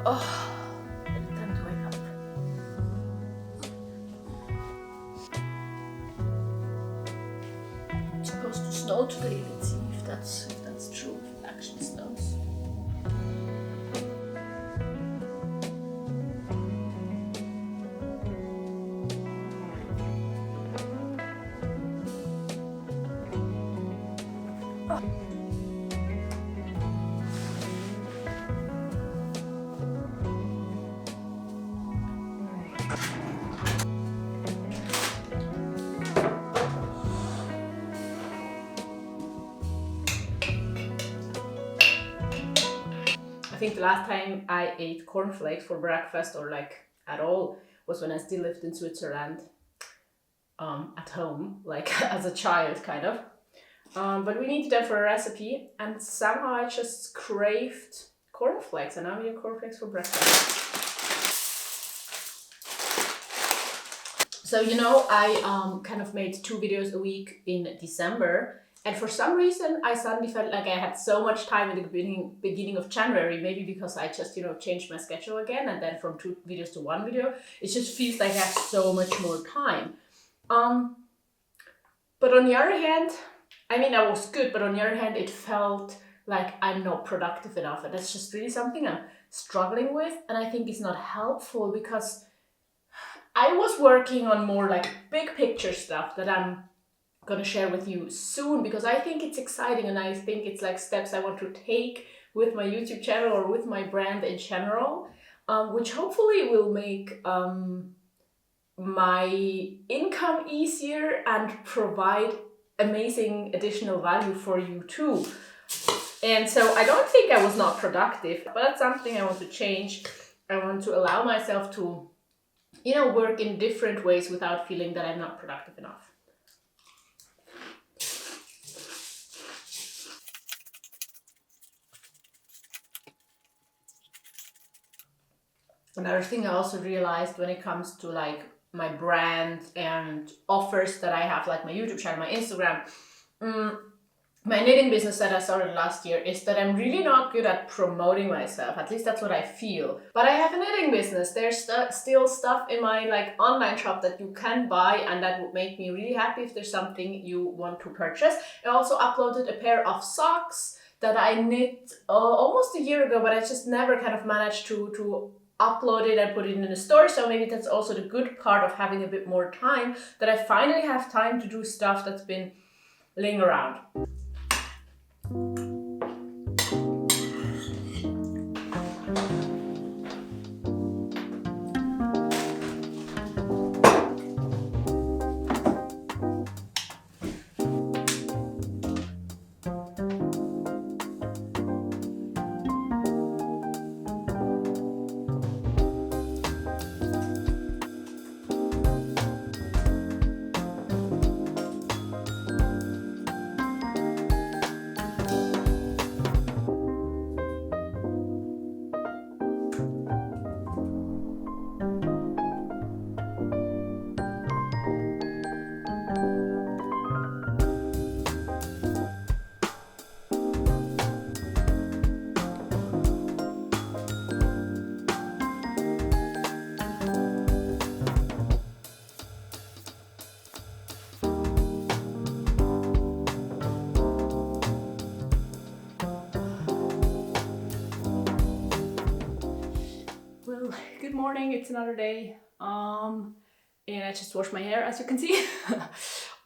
Oh, time to wake up. It's supposed to snow today. Let's see if that's true. If it actually snows. I think the last time I ate cornflakes for breakfast or like at all was when I still lived in Switzerland, at home, like as a child kind of. But we needed them for a recipe and somehow I just craved cornflakes and now we have cornflakes for breakfast. So I kind of made 2 videos a week in December. And for some reason, I suddenly felt like I had so much time at the beginning of January, maybe because I just, changed my schedule again. And then from 2 videos to 1 video, it just feels like I have so much more time. But on the other hand, I mean, I was good, but on the other hand, it felt like I'm not productive enough. And that's just really something I'm struggling with. And I think it's not helpful because I was working on more like big picture stuff that I'm gonna share with you soon because I think it's exciting and I think it's like steps I want to take with my YouTube channel or with my brand in general, which hopefully will make my income easier and provide amazing additional value for you too. And so I don't think I was not productive, but that's something I want to change. I want to allow myself to, work in different ways without feeling that I'm not productive enough. Another thing I also realized when it comes to like my brand and offers that I have, like my YouTube channel, my Instagram, my knitting business that I started last year, is that I'm really not good at promoting myself. At least that's what I feel. But I have a knitting business. There's still stuff in my like online shop that you can buy and that would make me really happy if there's something you want to purchase. I also uploaded a pair of socks that I knit almost a year ago, but I just never kind of managed to upload it and put it in the store. So maybe that's also the good part of having a bit more time, that I finally have time to do stuff that's been laying around. Good morning, it's another day, and I just washed my hair, as you can see.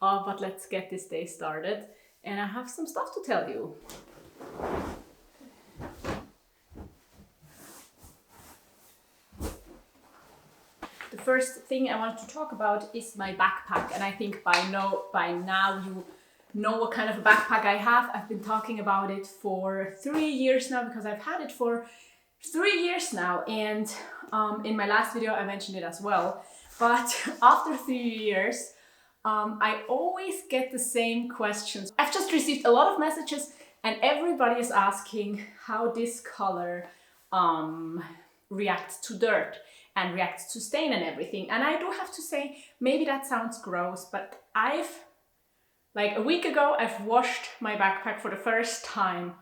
But let's get this day started, and I have some stuff to tell you. The first thing I want to talk about is my backpack, and I think by now you know what kind of a backpack I have. I've been talking about it for 3 years now because I've had it for 3 years now, and in my last video I mentioned it as well. But after 3 years, I always get the same questions. I've just received a lot of messages and everybody is asking how this color reacts to dirt and reacts to stain and everything. And I do have to say, maybe that sounds gross, but like a week ago, I've washed my backpack for the first time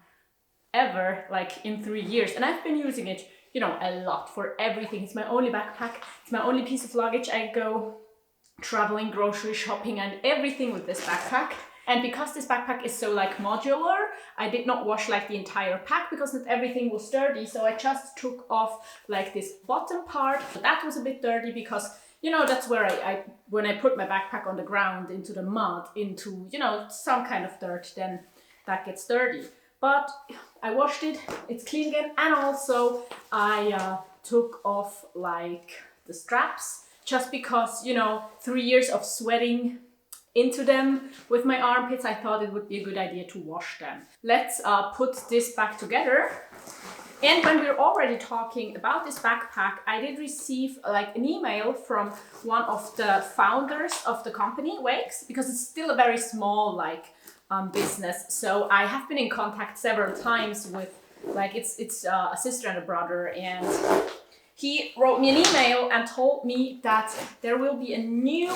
ever, like in 3 years, and I've been using it, you know, a lot for everything. It's my only backpack. It's my only piece of luggage. I go traveling, grocery shopping and everything with this backpack. And because this backpack is so like modular, I did not wash like the entire pack because not everything was dirty. So I just took off like this bottom part. That was a bit dirty because, you know, that's where I when I put my backpack on the ground into the mud, into, you know, some kind of dirt, then that gets dirty. But I washed it, it's clean again. And also I took off like the straps just because, you know, 3 years of sweating into them with my armpits, I thought it would be a good idea to wash them. Let's put this back together. And when we're already talking about this backpack, I did receive like an email from one of the founders of the company, Wakes, because it's still a very small like business. So I have been in contact several times with like it's a sister and a brother, and he wrote me an email and told me that there will be a new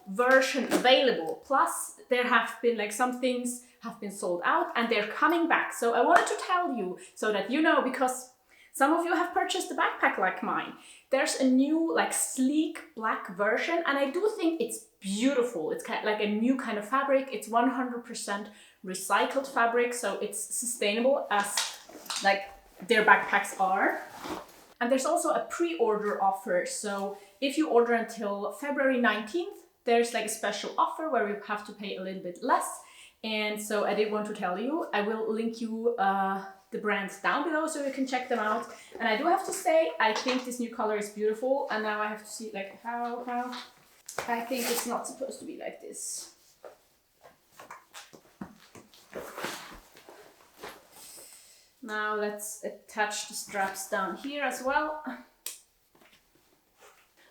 version available. Plus, there have been like some things have been sold out and they're coming back. So I wanted to tell you so that you know, because some of you have purchased a backpack like mine. There's a new like sleek black version and I do think it's beautiful. It's kind of like a new kind of fabric. It's 100% recycled fabric, so it's sustainable as like their backpacks are. And there's also a pre-order offer. So if you order until February 19th, there's like a special offer where you have to pay a little bit less. And so I did want to tell you, I will link you the brands down below so you can check them out. And I do have to say, I think this new color is beautiful. And now I have to see like how, I think it's not supposed to be like this. Now let's attach the straps down here as well.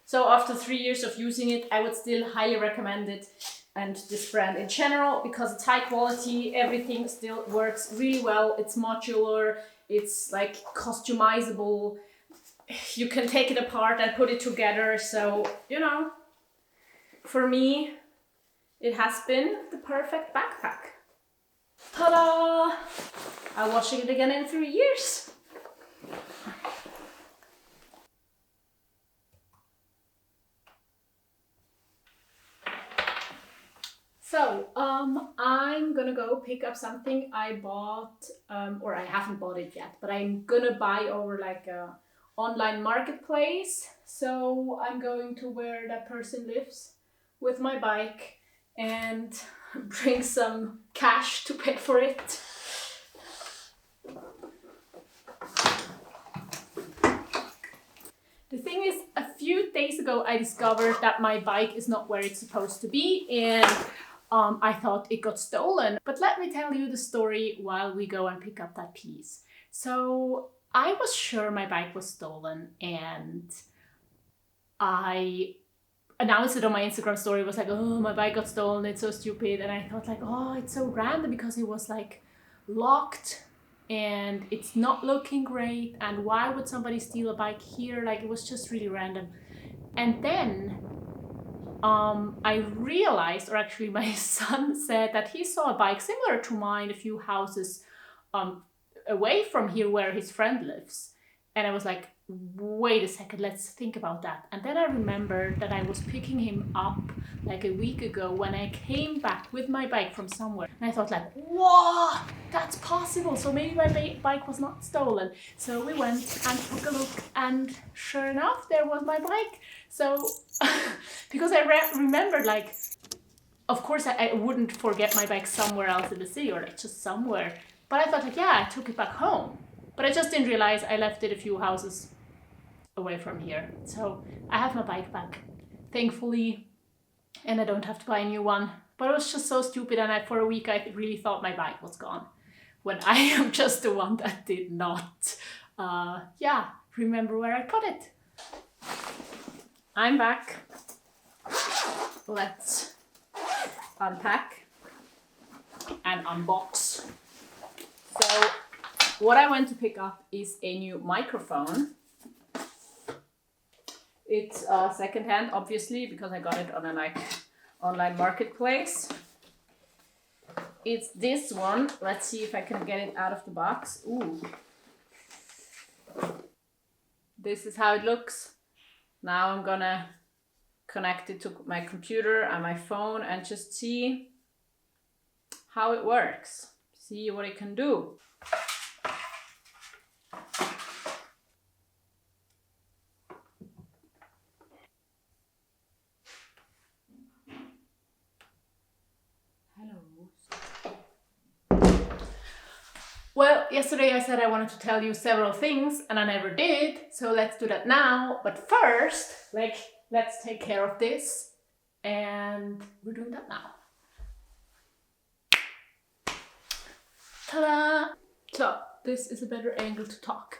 So after 3 years of using it, I would still highly recommend it, and this brand in general, because it's high quality, everything still works really well. It's modular, it's like customizable. You can take it apart and put it together. So, you know, for me, it has been the perfect backpack. Ta-da! I'm washing it again in 3 years. So, I'm gonna go pick up something I bought, or I haven't bought it yet, but I'm gonna buy over like a online marketplace. So I'm going to where that person lives with my bike and bring some cash to pay for it. The thing is, a few days ago I discovered that my bike is not where it's supposed to be, and I thought it got stolen. But let me tell you the story while we go and pick up that piece. So I was sure my bike was stolen, and I announced it on my Instagram story. It was like, oh, my bike got stolen, it's so stupid. And I thought like, oh, it's so random because it was like locked and it's not looking great, and why would somebody steal a bike here? Like, it was just really random. And then I realized, or actually my son said, that he saw a bike similar to mine a few houses away from here where his friend lives. And I was like, wait a second, let's think about that. And then I remembered that I was picking him up like a week ago when I came back with my bike from somewhere. And I thought like, whoa, that's possible. So maybe my bike was not stolen. So we went and took a look, and sure enough, there was my bike. So because I remembered, like, of course I wouldn't forget my bike somewhere else in the city or like just somewhere. But I thought like, yeah, I took it back home. But I just didn't realize I left it a few houses away from here. So I have my bike back, thankfully, and I don't have to buy a new one. But it was just so stupid, and for a week I really thought my bike was gone, when I am just the one that did not, remember where I put it. I'm back. Let's unpack and unbox. So what I went to pick up is a new microphone. It's secondhand, obviously, because I got it on a online marketplace. It's this one. Let's see if I can get it out of the box. Ooh. this is how it looks. Now I'm gonna connect it to my computer and my phone and just see how it works. See what it can do. Well, yesterday I said I wanted to tell you several things and I never did, so let's do that now. But first, let's take care of this, and we're doing that now. Ta-da! So, this is a better angle to talk.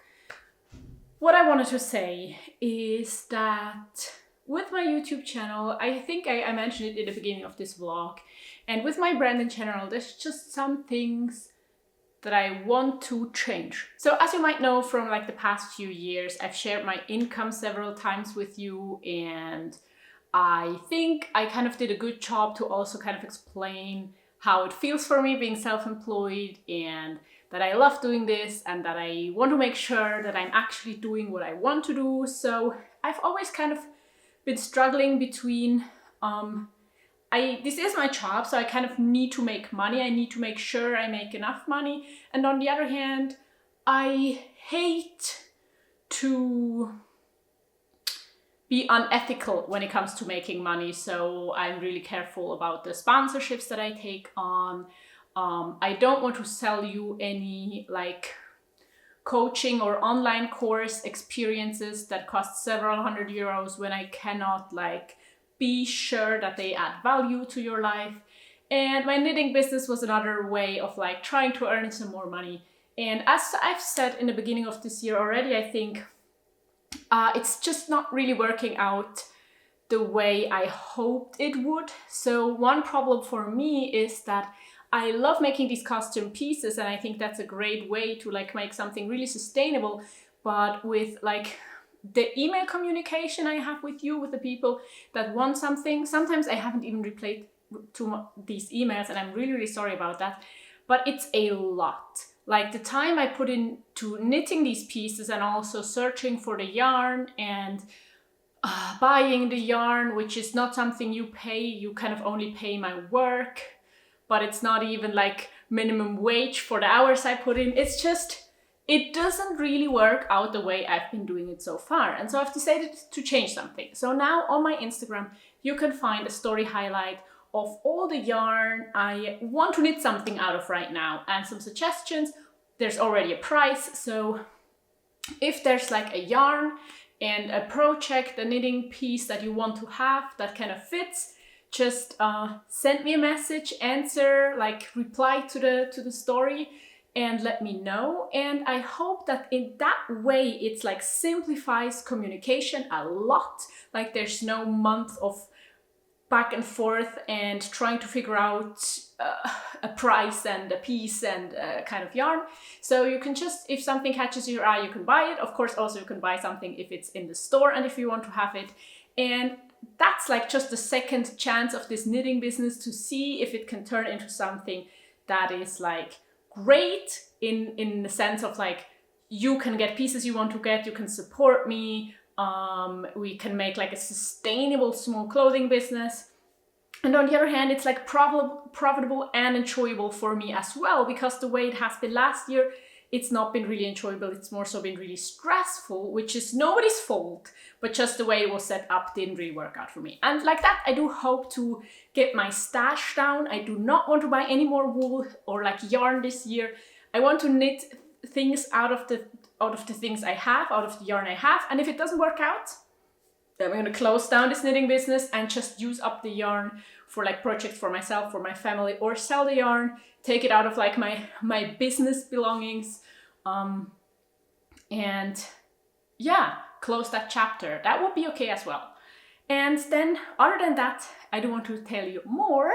What I wanted to say is that with my YouTube channel, I think I mentioned it in the beginning of this vlog, and with my brand in general, there's just some things that I want to change. So as you might know from like the past few years, I've shared my income several times with you, and I think I kind of did a good job to also kind of explain how it feels for me being self-employed, and that I love doing this, and that I want to make sure that I'm actually doing what I want to do. So I've always kind of been struggling between this is my job, so I kind of need to make money. I need to make sure I make enough money. And on the other hand, I hate to be unethical when it comes to making money. So I'm really careful about the sponsorships that I take on. I don't want to sell you any like coaching or online course experiences that cost several €100 when I cannot like be sure that they add value to your life. And my knitting business was another way of like trying to earn some more money. And as I've said in the beginning of this year already, I think it's just not really working out the way I hoped it would. So one problem for me is that I love making these custom pieces, and I think that's a great way to like make something really sustainable. But with like the email communication I have with you, with the people that want something, sometimes I haven't even replied to these emails, and I'm really, really sorry about that. But it's a lot. Like the time I put into knitting these pieces, and also searching for the yarn and buying the yarn, which is not something you pay, you kind of only pay my work, but it's not even like minimum wage for the hours I put in. It's just, it doesn't really work out the way I've been doing it so far. And so I've decided to change something. So now on my Instagram, you can find a story highlight of all the yarn I want to knit something out of right now, and some suggestions. There's already a price. So if there's like a yarn and a project, a knitting piece that you want to have that kind of fits, just send me a message, answer, like reply to the story, and let me know. And I hope that in that way it's like simplifies communication a lot. Like there's no month of back and forth and trying to figure out a price and a piece and a kind of yarn. So you can just, if something catches your eye, you can buy it. Of course, also you can buy something if it's in the store and if you want to have it. And that's like just the second chance of this knitting business to see if it can turn into something that is like great in the sense of like, you can get pieces you want to get, you can support me, we can make like a sustainable small clothing business. And on the other hand, it's like profitable and enjoyable for me as well, because the way it has been last year, it's not been really enjoyable. It's more so been really stressful, which is nobody's fault, but just the way it was set up didn't really work out for me. And like that, I do hope to get my stash down. I do not want to buy any more wool or like yarn this year. I want to knit things out of the things I have, out of the yarn I have. And if it doesn't work out, then I'm going to close down this knitting business and just use up the yarn for like projects for myself, for my family, or sell the yarn, take it out of like my business belongings, and yeah, close that chapter. That would be okay as well. And then other than that, I do want to tell you more.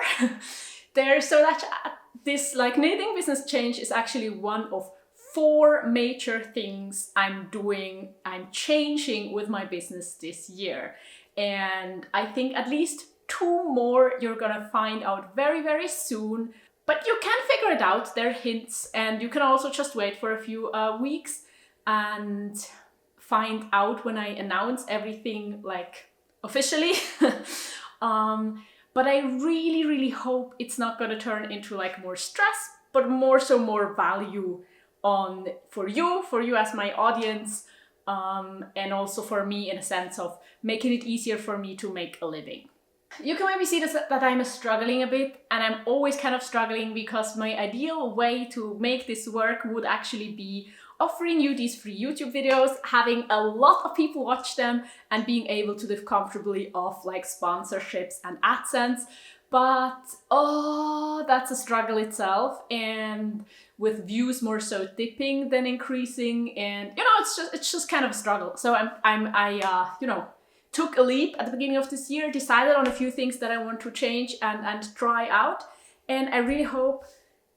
This like knitting business change is actually one of 4 major things I'm changing with my business this year. And I think at least 2 more you're gonna find out very, very soon. But you can figure it out, they're hints, and you can also just wait for a few weeks and find out when I announce everything like officially. But I really, really hope it's not going to turn into like more stress, but more value for you as my audience, and also for me in a sense of making it easier for me to make a living. You can maybe see that I'm struggling a bit, and I'm always kind of struggling because my ideal way to make this work would actually be offering you these free YouTube videos, having a lot of people watch them, and being able to live comfortably off like sponsorships and AdSense. But that's a struggle itself, and with views more so dipping than increasing, and it's just kind of a struggle. So I took a leap at the beginning of this year, decided on a few things that I want to change and try out, and I really hope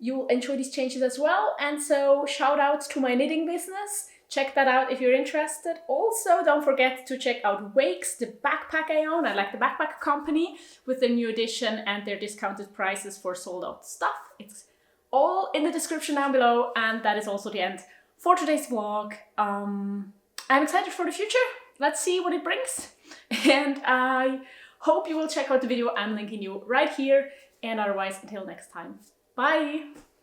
you'll enjoy these changes as well. And so shout out to my knitting business. Check that out if you're interested. Also, don't forget to check out Wakes, the backpack I own. I like the backpack company with the new edition and their discounted prices for sold out stuff. It's all in the description down below. And that is also the end for today's vlog. I'm excited for the future. Let's see what it brings. And I hope you will check out the video I'm linking you right here. And otherwise, until next time. Bye!